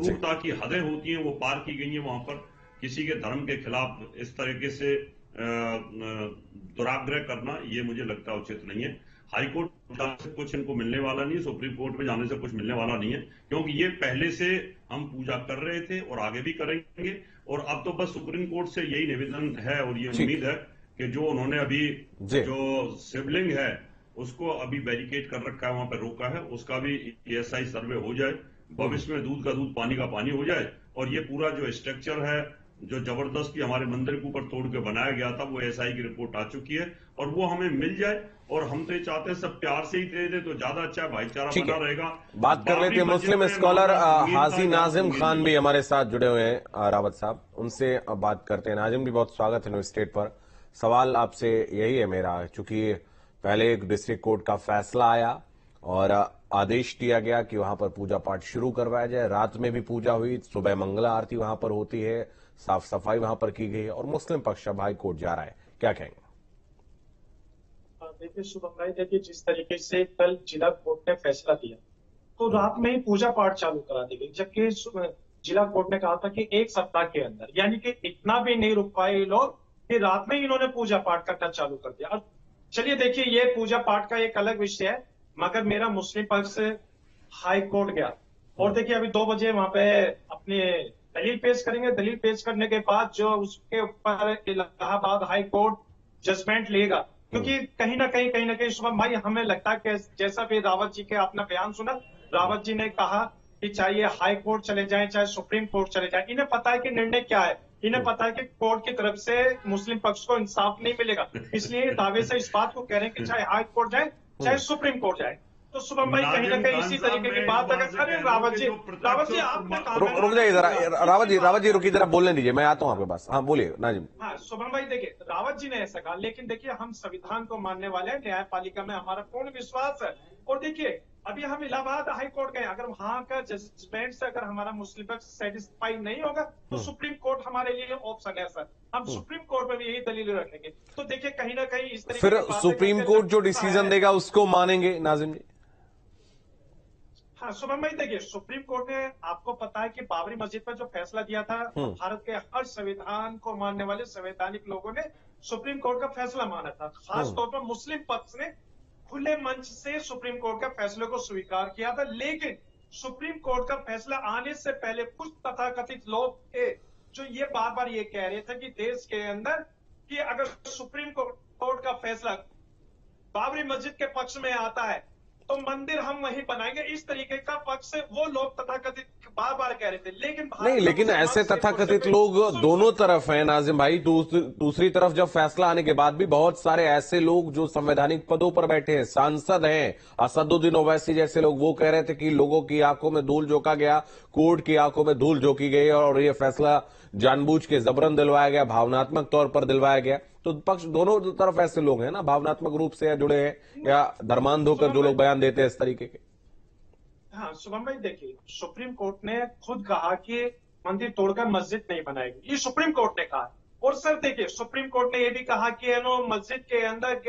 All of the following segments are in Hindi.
क्रूरता की हदें होती हैं वो पार की गई हैं वहां पर। किसी के धर्म के खिलाफ इस तरीके से दुराग्रह करना ये मुझे लगता है उचित नहीं है। हाईकोर्ट जाने से कुछ इनको मिलने वाला नहीं है, सुप्रीम कोर्ट में जाने से कुछ मिलने वाला नहीं है, क्योंकि ये पहले से हम पूजा कर रहे थे और आगे भी करेंगे। और अब तो बस सुप्रीम कोर्ट से यही निवेदन है और ये उम्मीद है कि जो उन्होंने अभी जो शिवलिंग है उसको अभी बैरिकेड कर रखा है, वहां पर रोका है, उसका भी ESI सर्वे हो जाए, भविष्य में दूध का दूध पानी का पानी हो जाए। और ये पूरा जो स्ट्रक्चर है जो जबरदस्ती हमारे मंदिर के ऊपर तोड़ के बनाया गया था वो SI की रिपोर्ट आ चुकी है और वो हमें मिल जाए। और हम तो ये चाहते हैं सब प्यार से ही दे दे तो ज्यादा अच्छा भाईचारा बना रहेगा। बात कर लेते हैं मुस्लिम स्कॉलर हाजी नाजिम खान भी हमारे साथ जुड़े हुए हैं, रावत साहब, उनसे बात करते हैं। नाजिम भी बहुत स्वागत है न्यूज स्टेट पर। सवाल आपसे यही है मेरा, चूंकि पहले एक डिस्ट्रिक्ट कोर्ट का फैसला आया और आदेश दिया गया कि वहां पर पूजा पाठ शुरू करवाया जाए, रात में भी पूजा हुई, सुबह मंगला आरती वहां पर होती है, साफ सफाई वहां पर की गई, और मुस्लिम पक्ष अब हाई कोर्ट जा रहा है, क्या कहेंगे? देखिए शुभम भाई, देखिए जिस तरीके से कल जिला कोर्ट ने फैसला दिया तो रात में ही पूजा पाठ चालू करा दी गई, जबकि जिला कोर्ट ने कहा था कि 1 सप्ताह के अंदर, यानी कि इतना भी नहीं रुक पाए ये लोग कि रात में ही इन्होंने पूजा पाठ करना चालू कर दिया। और चलिए देखिए, ये पूजा पाठ का एक अलग विषय है, मगर मेरा मुस्लिम पक्ष हाई कोर्ट गया और देखिए अभी 2 बजे वहां पे अपने दलील पेश करेंगे। दलील पेश करने के बाद जो उसके ऊपर इलाहाबाद हाई कोर्ट जजमेंट लेगा, क्योंकि कहीं ना कहीं शुभम भाई हमें लगता है कि जैसा भी रावत जी के आपने बयान सुना, रावत जी ने कहा कि चाहे ये हाई कोर्ट चले जाएं चाहे सुप्रीम कोर्ट चले जाएं, इन्हें पता है कि निर्णय क्या है, इन्हें पता है कि कोर्ट की तरफ से मुस्लिम पक्ष को इंसाफ नहीं मिलेगा, इसलिए दावे से इस बात को कह रहे हैं कि चाहे हाई कोर्ट जाए चाहे सुप्रीम कोर्ट जाए। तो शुभम भाई कहीं ना कहीं इसी तरीके की बात अगर अरे रावत जी आपने रुक जाइए जरा, रावत जी रुकिए जरा, बोलने दीजिए, मैं आता हूं आपके पास। हाँ बोलिए नाजिम। हाँ शुभम भाई, देखिए रावत जी ने ऐसा कहा, लेकिन देखिए हम संविधान को मानने वाले हैं, न्यायपालिका में हमारा पूर्ण विश्वास है। और देखिए अभी हम इलाहाबाद हाई कोर्ट गए, अगर वहां का जजमेंट से अगर हमारा मुस्लिम पक्ष सेटिस्फाई नहीं होगा तो सुप्रीम कोर्ट हमारे लिए ऑप्शन है सर, हम सुप्रीम कोर्ट में भी यही दलील रखेंगे। तो देखिए कहीं ना कहीं इस तरीके फिर सुप्रीम कोर्ट जो डिसीजन देगा उसको मानेंगे नाजिम जी? हाँ शुभम भाई, देखिए सुप्रीम कोर्ट ने आपको पता है कि बाबरी मस्जिद पर जो फैसला दिया था, भारत के हर संविधान को मानने वाले संवैधानिक लोगों ने सुप्रीम कोर्ट का फैसला माना था। खास तौर पर मुस्लिम पक्ष ने खुले मंच से सुप्रीम कोर्ट के फैसले को स्वीकार किया था, लेकिन सुप्रीम कोर्ट का फैसला आने से पहले कुछ तथाकथित लोग थे जो ये बार बार ये कह रहे थे कि देश के अंदर कि अगर सुप्रीम कोर्ट का फैसला बाबरी मस्जिद के पक्ष में आता है तो मंदिर हम वहीं बनाएंगे, इस तरीके का पक्ष से वो लोग तथाकथित बार बार कह रहे थे। लेकिन नहीं, लेकिन ऐसे तथाकथित लोग दोनों तरफ हैं नाजिम भाई। दूसरी तरफ जब फैसला आने के बाद भी बहुत सारे ऐसे लोग जो संवैधानिक पदों पर बैठे हैं, सांसद हैं, असदुद्दीन ओवैसी जैसे लोग, वो कह रहे थे कि लोगों की आंखों में धूल झोंका गया, कोर्ट की आंखों में धूल झोंकी गई और ये फैसला जानबूझ के जबरन दिलवाया गया, भावनात्मक तौर पर दिलवाया गया। तो पक्ष दोनों तरफ ऐसे लोग हैं ना, भावनात्मक रूप से जुड़े हैं या धर्मांध होकर जो लोग बयान देते हैं इस तरीके के। हाँ शुभम भाई, देखिए सुप्रीम कोर्ट ने खुद कहा कि मंदिर तोड़कर मस्जिद नहीं बनाएगी, ये सुप्रीम कोर्ट ने कहा। और सर देखिए सुप्रीम कोर्ट ने यह भी कहा कि मस्जिद के अंदर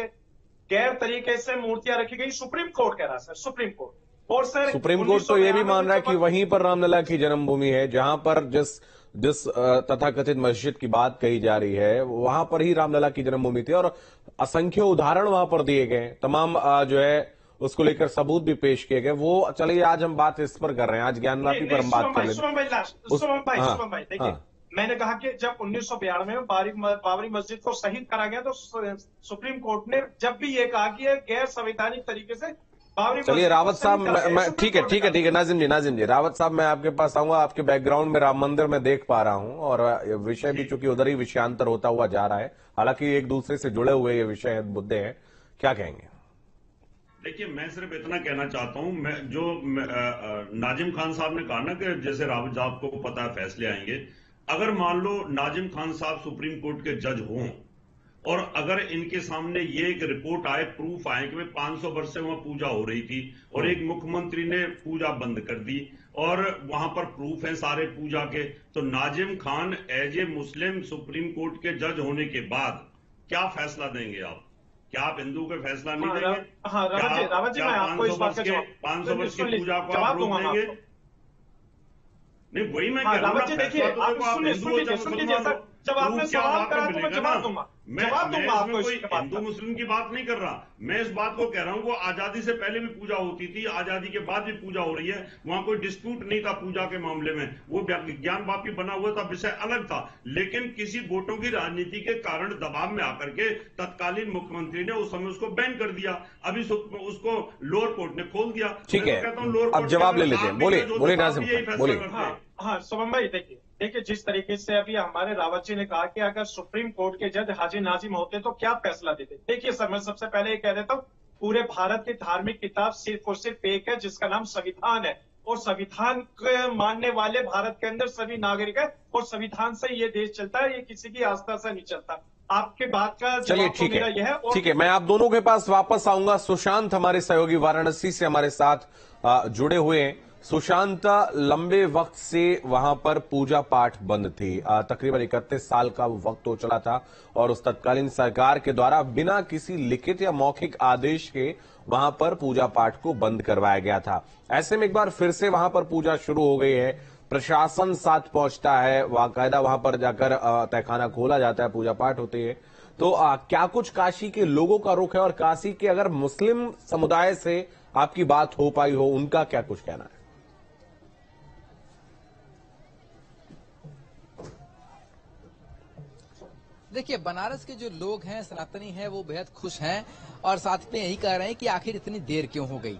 गैर तरीके से मूर्तियां रखी गई, सुप्रीम कोर्ट कह रहा है सर, सुप्रीम कोर्ट। और सर सुप्रीम कोर्ट तो ये भी मान रहा है कि वहीं पर रामलला की जन्मभूमि है, जहां पर जिस तथाकथित मस्जिद की बात कही जा रही है वहां पर ही रामलला की जन्मभूमि थी और असंख्य उदाहरण वहां पर दिए गए, तमाम जो है उसको लेकर सबूत भी पेश किए गए। वो चलिए आज हम बात इस पर कर रहे हैं, आज ज्ञानवापी पर हम बात कर लेते हैं। शुभम भाई देखिए, मैंने कहा कि जब 1992 में बाबरी मस्जिद को शहीद करा गया तो सुप्रीम कोर्ट ने जब भी ये कहा कि गैर संवैधानिक तरीके से चलिए रावत साहब, मैं ठीक है नाजिम जी, रावत साहब मैं आपके पास आऊंगा। आपके बैकग्राउंड में राम मंदिर में देख पा रहा हूं और विषय भी चूंकि उधर ही विषयांतर होता हुआ जा रहा है, हालांकि एक दूसरे से जुड़े हुए ये विषय मुद्दे हैं, क्या कहेंगे? देखिए मैं सिर्फ इतना कहना चाहता हूं, मैं जो नाजिम खान साहब ने कहा ना कि जैसे रावत साहब को पता है फैसले आएंगे, अगर मान लो नाजिम खान साहब सुप्रीम कोर्ट के जज हों और अगर इनके सामने ये एक रिपोर्ट आए, प्रूफ आए कि 500 वर्ष से वहां पूजा हो रही थी और एक मुख्यमंत्री ने पूजा बंद कर दी और वहां पर प्रूफ है सारे पूजा के, तो Nazim Khan as a Muslim Supreme Court के जज होने के बाद क्या फैसला देंगे आप? क्या आप हिंदू का फैसला नहीं देंगे? हाँ, रावत जी, मैं आपको इस बात का 500 वर्ष की पूजा को आप रोक देंगे? नहीं, वही मैं कह रहा हूँ रावत जी, देखिए आप सुनिए, जब आपने सवाल करा तो मैं जवाब दूंगा, मैं आपको कोई इसके बाद हिंदू मुस्लिम की बात नहीं कर रहा, मैं इस बात को कह रहा हूँ वो आजादी से पहले भी पूजा होती थी, आजादी के बाद भी पूजा हो रही है, वहां कोई डिस्प्यूट नहीं था पूजा के मामले में, वो ज्ञान वापी बना हुआ था, विषय अलग था, लेकिन किसी वोटों की राजनीति के कारण दबाव में आकर के तत्कालीन मुख्यमंत्री ने उस समय उसको बैन कर दिया, अभी उसको लोअर कोर्ट ने खोल दिया। ठीक है, अब जवाब ले लेते हैं, बोले नाज़िम खान, बोले। हाँ सुमन भाई, देखिए जिस तरीके से अभी हमारे रावत जी ने कहा कि अगर सुप्रीम कोर्ट के जज हाजी नाजिम होते तो क्या फैसला देते। देखिए सर, मैं सबसे पहले ये कह देता हूँ, पूरे भारत की धार्मिक किताब सिर्फ और सिर्फ एक है जिसका नाम संविधान है, और संविधान के मानने वाले भारत के अंदर सभी नागरिक है, और संविधान से ये देश चलता है, ये किसी की आस्था से नहीं चलता। आपके बात का चलिए ठीक है, ठीक है, मैं आप दोनों के पास वापस आऊंगा। सुशांत हमारे सहयोगी वाराणसी से हमारे साथ जुड़े हुए हैं। सुशांत, लंबे वक्त से वहां पर पूजा पाठ बंद थी, तकरीबन 31 साल का वक्त हो चला था, और उस तत्कालीन सरकार के द्वारा बिना किसी लिखित या मौखिक आदेश के वहां पर पूजा पाठ को बंद करवाया गया था। ऐसे में एक बार फिर से वहां पर पूजा शुरू हो गई है, प्रशासन साथ पहुंचता है, बाकायदा वहां पर जाकर तहखाना खोला जाता है, पूजा पाठ होती है। तो क्या कुछ काशी के लोगों का रुख है, और काशी के अगर मुस्लिम समुदाय से आपकी बात हो पाई हो, उनका क्या कुछ कहना है? देखिए, बनारस के जो लोग हैं, सनातनी हैं, वो बेहद खुश हैं और साथ में यही कह रहे हैं कि आखिर इतनी देर क्यों हो गई।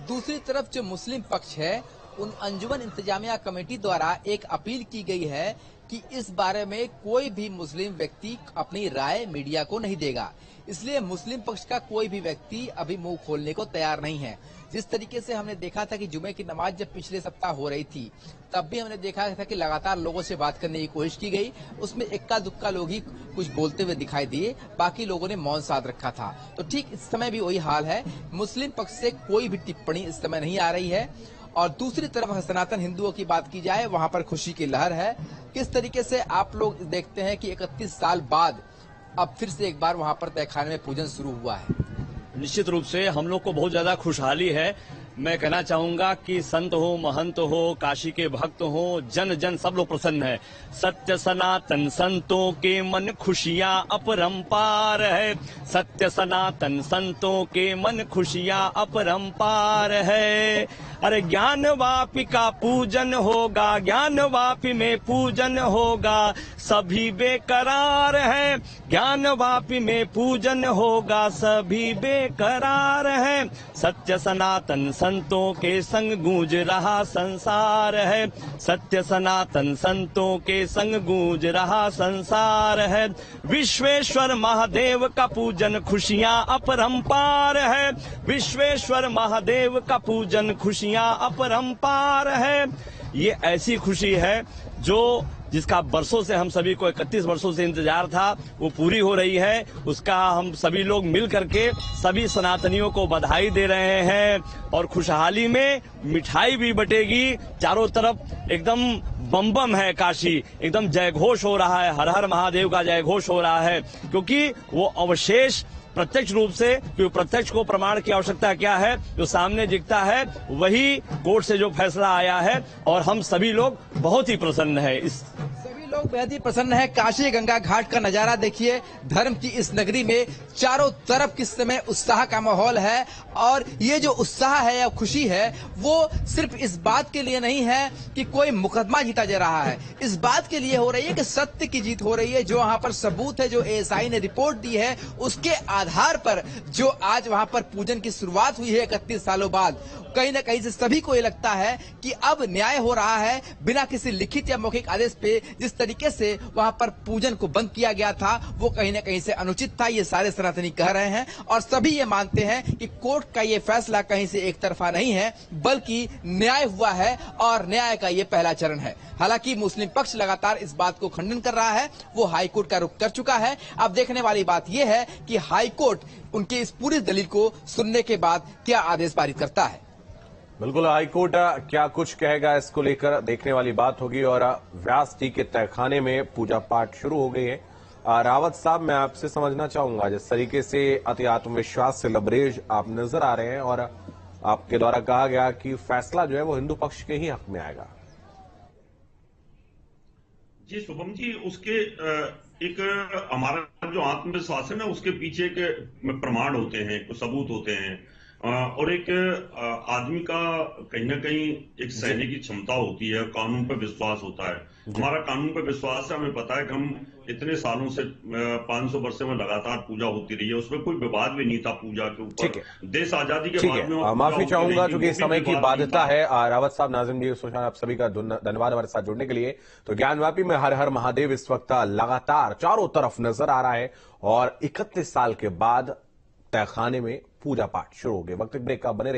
दूसरी तरफ जो मुस्लिम पक्ष है, उन अंजुमन इंतजामिया कमेटी द्वारा एक अपील की गई है कि इस बारे में कोई भी मुस्लिम व्यक्ति अपनी राय मीडिया को नहीं देगा, इसलिए मुस्लिम पक्ष का कोई भी व्यक्ति अभी मुंह खोलने को तैयार नहीं है। जिस तरीके से हमने देखा था कि जुमे की नमाज जब पिछले सप्ताह हो रही थी, तब भी हमने देखा था कि लगातार लोगों से बात करने की कोशिश की गई, उसमें इक्का दुक्का लोग ही कुछ बोलते हुए दिखाई दिए, बाकी लोगों ने मौन साध रखा था। तो ठीक इस समय भी वही हाल है, मुस्लिम पक्ष से कोई भी टिप्पणी इस समय नहीं आ रही है। और दूसरी तरफ सनातन हिंदुओं की बात की जाए, वहां पर खुशी की लहर है। किस तरीके से आप लोग देखते हैं कि 31 साल बाद अब फिर से एक बार वहां पर तहखाने में पूजन शुरू हुआ है? निश्चित रूप से हम लोग को बहुत ज्यादा खुशहाली है। मैं कहना चाहूंगा कि संत हो, महंत हो, काशी के भक्त हो, जन जन सब लोग प्रसन्न है। सत्य सनातन संतों के मन खुशियां अपरंपार है, सत्य सनातन संतों के मन खुशियां अपरंपार है। अरे ज्ञान वापी का पूजन होगा, ज्ञान वापी में पूजन होगा, सभी बेकरार है। ज्ञान वापी में पूजन होगा, सभी बेकरार है। सत्य सनातन संतों के संग गूंज रहा संसार है, सत्य सनातन संतों के संग गूंज रहा संसार है। विश्वेश्वर महादेव का पूजन खुशियां अपरंपार है, विश्वेश्वर महादेव का पूजन खुशियां अपरंपार है। ये ऐसी खुशी है जिसका बरसों से हम सभी को 31 वर्षों से इंतजार था, वो पूरी हो रही है। उसका हम सभी लोग मिल करके सभी सनातनियों को बधाई दे रहे हैं, और खुशहाली में मिठाई भी बटेगी। चारों तरफ एकदम बम बम है, काशी एकदम जय घोष हो रहा है, हर हर महादेव का जय घोष हो रहा है, क्योंकि वो अवशेष प्रत्यक्ष रूप से, क्योंकि प्रत्यक्ष को प्रमाण की आवश्यकता क्या है, जो सामने दिखता है वही कोर्ट से जो फैसला आया है, और हम सभी लोग बहुत ही प्रसन्न है। सभी लोग बेहद ही प्रसन्न है। काशी गंगा घाट का नजारा देखिए, धर्म की इस नगरी में चारों तरफ किस समय उत्साह का माहौल है, और ये जो उत्साह है या खुशी है वो सिर्फ इस बात के लिए नहीं है कि कोई मुकदमा जीता जा रहा है, इस बात के लिए हो रही है कि सत्य की जीत हो रही है। जो वहां पर सबूत है, जो एएसआई ने रिपोर्ट दी है, उसके आधार पर जो आज वहां पर पूजन की शुरुआत हुई है 31 सालों बाद, कहीं ना कहीं से सभी को ये लगता है कि अब न्याय हो रहा है। बिना किसी लिखित या मौखिक आदेश पे जिस तरीके से वहां पर पूजन को बंद किया गया था वो कहीं ना कहीं से अनुचित था, ये सारे सनातनी कह रहे हैं, और सभी ये मानते हैं कि कोर्ट का ये फैसला कहीं से एक तरफा नहीं है, बल्कि न्याय हुआ है और न्याय का ये पहला चरण है। हालांकि मुस्लिम पक्ष लगातार इस बात को खंडन कर रहा है, वो हाईकोर्ट का रुख कर चुका है। अब देखने वाली बात यह है कि हाईकोर्ट उनकी इस पूरी दलील को सुनने के बाद क्या आदेश पारित करता है। बिल्कुल, हाईकोर्ट क्या कुछ कहेगा इसको लेकर देखने वाली बात होगी। और व्यास जी के तहखाने में पूजा पाठ शुरू हो गई है। रावत साहब, मैं आपसे समझना चाहूंगा, जिस तरीके से अति आत्मविश्वास से लबरेज आप नजर आ रहे हैं और आपके द्वारा कहा गया कि फैसला जो है वो हिंदू पक्ष के ही हक में आएगा। जी शुभम जी, उसके एक हमारा जो आत्मविश्वास है ना, उसके पीछे एक प्रमाण होते हैं, कुछ सबूत होते हैं, और एक आदमी का कहीं ना कहीं एक सहने की क्षमता होती है, कानून पर विश्वास होता है। हमारा कानून पर विश्वास है, हमें पता है कि हम इतने सालों से 500 वर्षों में लगातार पूजा होती रही है, उसमें कोई विवाद भी नहीं था पूजा के ऊपर। देश आजादी के बाद में माफी चाहूंगा क्योंकि समय की बाध्यता है। रावत साहब, नाजिम जी, सुशांत, आप सभी का धन्यवाद हमारे साथ जुड़ने के लिए। तो ज्ञानवापी में हर हर महादेव इस वक्त लगातार चारों तरफ नजर आ रहा है और 31 साल के बाद तहखाने में पूजा पाठ शुरू हो गए। वक्त ब्रेक का, बने रहिए।